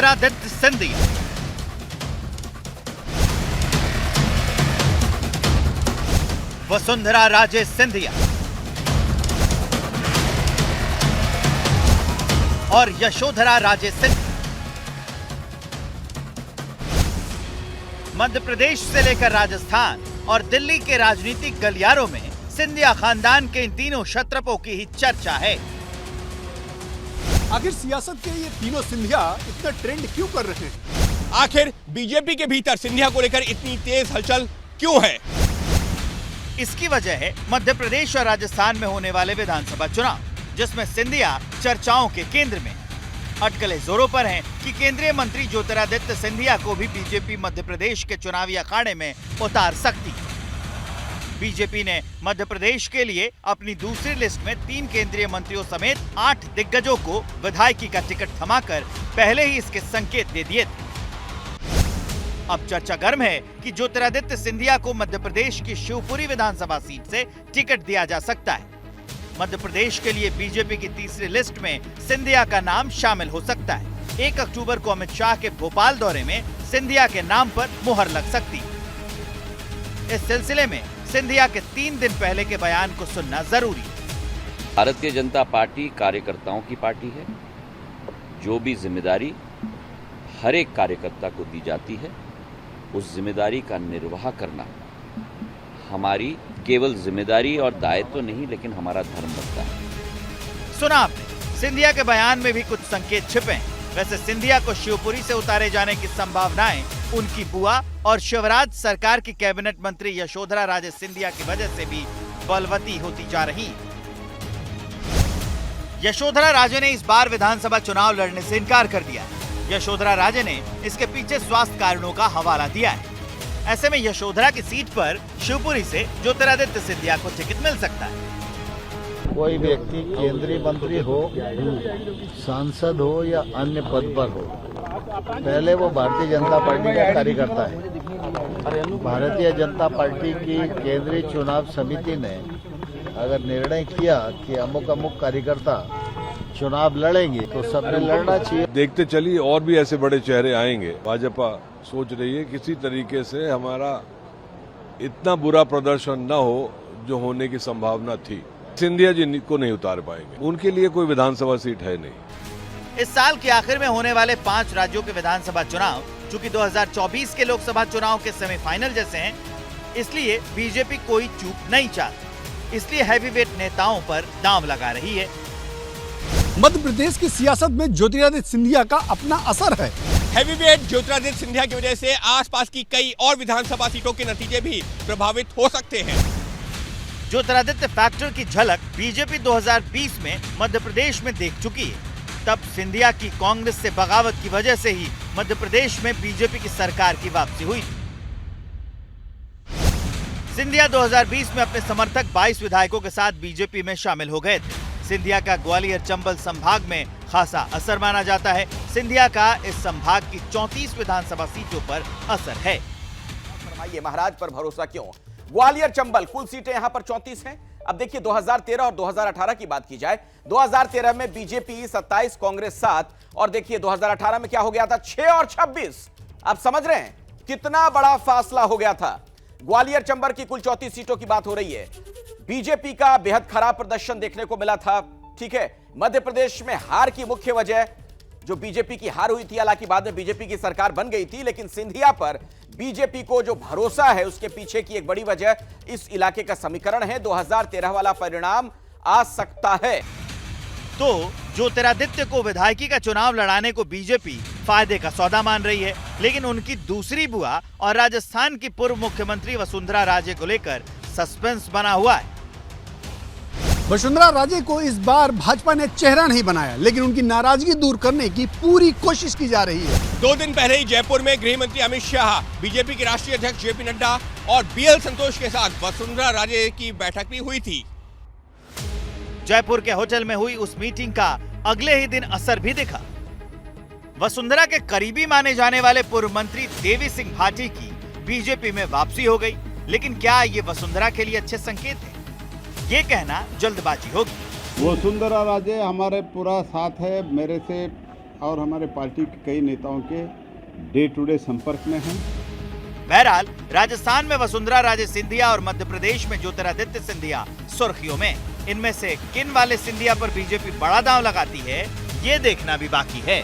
ज्योतिरादित्य सिंधिया। वसुंधरा राजे सिंधिया और यशोधरा राजे सिंधिया। मध्य प्रदेश से लेकर राजस्थान और दिल्ली के राजनीतिक गलियारों में सिंधिया खानदान के इन तीनों क्षत्रपों की ही चर्चा है। आखिर सियासत के ये तीनों सिंधिया इतना ट्रेंड क्यों कर रहे हैं? आखिर बीजेपी के भीतर सिंधिया को लेकर इतनी तेज हलचल क्यों है? इसकी वजह है मध्य प्रदेश और राजस्थान में होने वाले विधानसभा चुनाव, जिसमें सिंधिया चर्चाओं के केंद्र में। अटकलें जोरों पर हैं कि केंद्रीय मंत्री ज्योतिरादित्य सिंधिया को भी बीजेपी मध्य प्रदेश के चुनावी अखाड़े में उतार सकती है। बीजेपी ने मध्य प्रदेश के लिए अपनी दूसरी लिस्ट में 3 केंद्रीय मंत्रियों समेत 8 दिग्गजों को विधायकी का टिकट थमाकर पहले ही इसके संकेत दे दिए थे। अब चर्चा गर्म है कि ज्योतिरादित्य सिंधिया को मध्य प्रदेश की शिवपुरी विधानसभा सीट से टिकट दिया जा सकता है। मध्य प्रदेश के लिए बीजेपी की तीसरी लिस्ट में सिंधिया का नाम शामिल हो सकता है। 1 अक्टूबर को अमित शाह के भोपाल दौरे में सिंधिया के नाम पर मुहर लग सकती है। इस सिलसिले में सिंधिया के 3 दिन पहले के बयान को सुनना जरूरी है। भारतीय जनता पार्टी कार्यकर्ताओं की पार्टी है। जो भी जिम्मेदारी हर एक कार्यकर्ता को दी जाती है, उस जिम्मेदारी का निर्वाह करना हमारी केवल जिम्मेदारी और दायित्व नहीं, लेकिन हमारा धर्म बनता है। सुना आपने, सिंधिया के बयान में भी कुछ संकेत छिपे हैं। वैसे सिंधिया को शिवपुरी से उतारे जाने की संभावनाएं उनकी बुआ और शिवराज सरकार की कैबिनेट मंत्री यशोधरा राजे सिंधिया की वजह से भी बलवती होती जा रही है। यशोधरा राजे ने इस बार विधानसभा चुनाव लड़ने से इनकार कर दिया है। यशोधरा राजे ने इसके पीछे स्वास्थ्य कारणों का हवाला दिया है। ऐसे में यशोधरा की सीट पर शिवपुरी से ज्योतिरादित्य सिंधिया को टिकट मिल सकता है। कोई व्यक्ति केंद्रीय मंत्री हो, सांसद हो या अन्य पद पर हो, पहले वो भारतीय जनता पार्टी का कार्यकर्ता है। भारतीय जनता पार्टी की केंद्रीय चुनाव समिति ने अगर निर्णय किया कि अमुक अमुक कार्यकर्ता चुनाव लड़ेंगे तो सबने लड़ना चाहिए। देखते चलिए और भी ऐसे बड़े चेहरे आएंगे। भाजपा सोच रही है किसी तरीके से हमारा इतना बुरा प्रदर्शन न हो जो होने की संभावना थी। सिंधिया जी को नहीं उतार पाएंगे, उनके लिए कोई विधानसभा सीट है नहीं। इस साल के आखिर में होने वाले 5 राज्यों के विधानसभा चुनाव चूंकि 2024 के लोकसभा चुनाव के सेमीफाइनल जैसे हैं, इसलिए बीजेपी कोई चूक नहीं चाहती। इसलिए हैवीवेट नेताओं पर दांव लगा रही है। मध्य प्रदेश की सियासत में ज्योतिरादित्य सिंधिया का अपना असर है। हैवीवेट ज्योतिरादित्य सिंधिया की वजह से आसपास की कई और विधानसभा सीटों के नतीजे भी प्रभावित हो सकते हैं। ज्योतिरादित्य फैक्टर की झलक बीजेपी 2020 में मध्य प्रदेश में देख चुकी है। तब सिंधिया की कांग्रेस से बगावत की वजह से ही मध्य प्रदेश में बीजेपी की सरकार की वापसी हुई थी। सिंधिया 2020 में अपने समर्थक 22 विधायकों के साथ बीजेपी में शामिल हो गए थे। सिंधिया का ग्वालियर चंबल संभाग में खासा असर माना जाता है। सिंधिया का इस संभाग की 34 विधानसभा सीटों पर असर है। फरमाइए, महाराज पर भरोसा क्यों? ग्वालियर चंबल कुल सीटें यहां पर 34 हैं। अब देखिए 2013 और 2018 की बात की जाए, 2013 में बीजेपी 27, कांग्रेस 7 और देखिए 2018 में क्या हो गया था, 6 और 26। आप समझ रहे हैं कितना बड़ा फासला हो गया था। ग्वालियर चंबल की कुल 34 सीटों की बात हो रही है। बीजेपी का बेहद खराब प्रदर्शन देखने को मिला था। ठीक है, मध्य प्रदेश में हार की मुख्य वजह जो बीजेपी की हार हुई थी, हालांकि बाद में बीजेपी की सरकार बन गई थी, लेकिन सिंधिया पर बीजेपी को जो भरोसा है उसके पीछे की एक बड़ी वजह इस इलाके का समीकरण है। 2013 वाला परिणाम आ सकता है। तो ज्योतिरादित्य को विधायकी का चुनाव लड़ाने को बीजेपी फायदे का सौदा मान रही है, लेकिन उनकी दूसरी बुआ और राजस्थान की पूर्व मुख्यमंत्री वसुंधरा राजे को लेकर सस्पेंस बना हुआ है। वसुंधरा राजे को इस बार भाजपा ने चेहरा नहीं बनाया, लेकिन उनकी नाराजगी दूर करने की पूरी कोशिश की जा रही है। 2 दिन पहले ही जयपुर में गृह मंत्री अमित शाह, बीजेपी के राष्ट्रीय अध्यक्ष जेपी नड्डा और बीएल संतोष के साथ वसुंधरा राजे की बैठक भी हुई थी। जयपुर के होटल में हुई उस मीटिंग का अगले ही दिन असर भी दिखा। वसुंधरा के करीबी माने जाने वाले पूर्व मंत्री देवी सिंह भाटी की बीजेपी में वापसी हो गई, लेकिन क्या ये वसुंधरा के लिए अच्छे संकेत है? ये कहना जल्दबाजी होगी। वसुंधरा राजे हमारे पूरा साथ है। मेरे से और हमारे पार्टी के कई नेताओं के डे टू डे संपर्क में हैं। बहरहाल राजस्थान में वसुंधरा राजे सिंधिया और मध्य प्रदेश में ज्योतिरादित्य सिंधिया सुर्खियों में। इनमें से किन वाले सिंधिया पर बीजेपी बड़ा दांव लगाती है, ये देखना भी बाकी है।